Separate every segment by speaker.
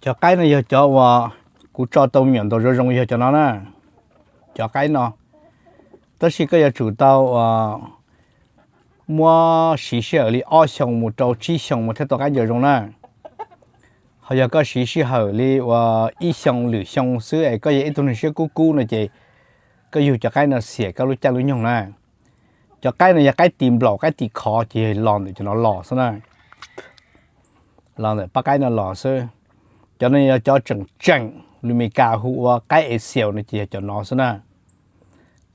Speaker 1: cho cái này giờ cho và cú cho tàu miệng tàu rong giờ cho nó nè cho cái nó tất nhiên cái giờ chủ tàu mua xí xí ở里二项目到七项目，它大概就用啦。还有个xí xí ở里ว่า一项两项ซื้อก็ยังตัวนึงซื้อกู้ๆนะเจก็อยู่จะใกล้น่ะเสียก็รู้จักรู้ยงนะจะใกล้น่ะอย่าใกล้ตีมหลอกใกล้ตีคอเจลองจะnóหล่อซะนะลองเลยปะใกล้น่ะหล่อซื้อcho nên cho chừng lưu mi cả hụa cái ế xèo này chỉ cho nó xí na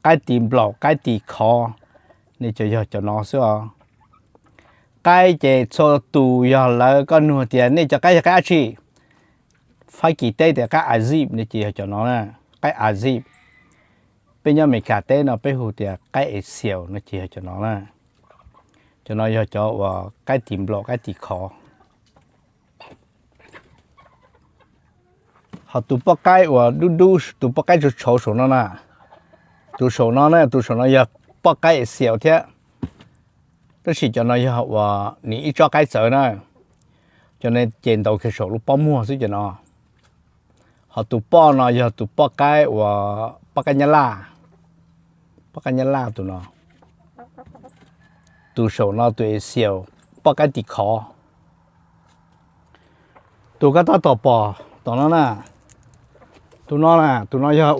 Speaker 1: cái tìm lọc cái tì khó này cho nó xí cái chế cho tù giờ là con nửa tiền này cho cái chi phải kỳ tê thì cái azib này chỉ cho nó nè cái azib bây giờ mình cả tê nó bây hụt thì cái ế xèo này chỉ cho nó nè cho nó cho cái tìm lọc cái tì khó họ tụ bắp cái và đu tụ bắp cái cho số nó nè tụ số nó giờ bắp cái xèo thế tức là cho nó giờ và ní cho cái sợ nè cho nên trên đầu cái số lúc bắp mua xí cho nó họ tụ bắp nó giờ tụ bắp cái và bắp cái nhá la tụ nó tụ số nó tụ xèo bắp cái tì khó tụ cái tao bỏ tao nó nè tụi nó giờ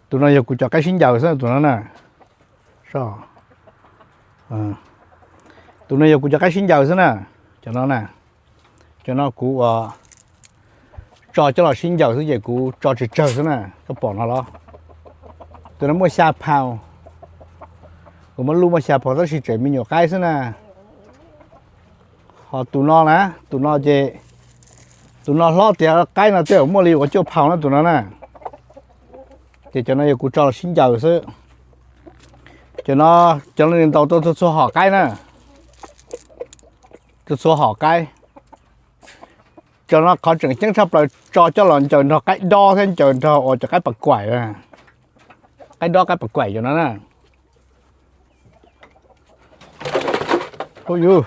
Speaker 1: tụi nó giờ cũng cho cái xin giàu sao tụi nó nè sao tụi nó giờ cũng cho cái xin giàu sao nè cho nó nè cho nó cũng cho nó xin giàu sao vậy cũng cho chỉ chờ sao nè cái bỏ nó đó tụi nó mua xa phao cũng muốn luôn mua xa phao đó chỉ chơi mình nhiều cái sao nè họ tụi nó chơi tụi nó lo thì cái nào tiêu mua liều cho phao nó tụi nó nè thì cho nó cũng cho xin giàu chứ cho nó lên tàu tôi số họ cái nè tôi số họ cái cho nó có chừng chứng sắp là cho lần chờ nó cái đo thêm chờ cho cái bật quẩy nè cái đo cái bật quẩy cho nó nè ôi dư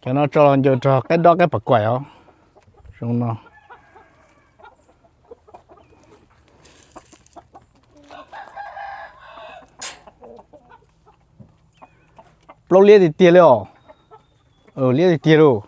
Speaker 1: cho nó cho cái đó cái bật quẩy không xong nó lâu liệt thì tiền rồi liệt thì tiền rồi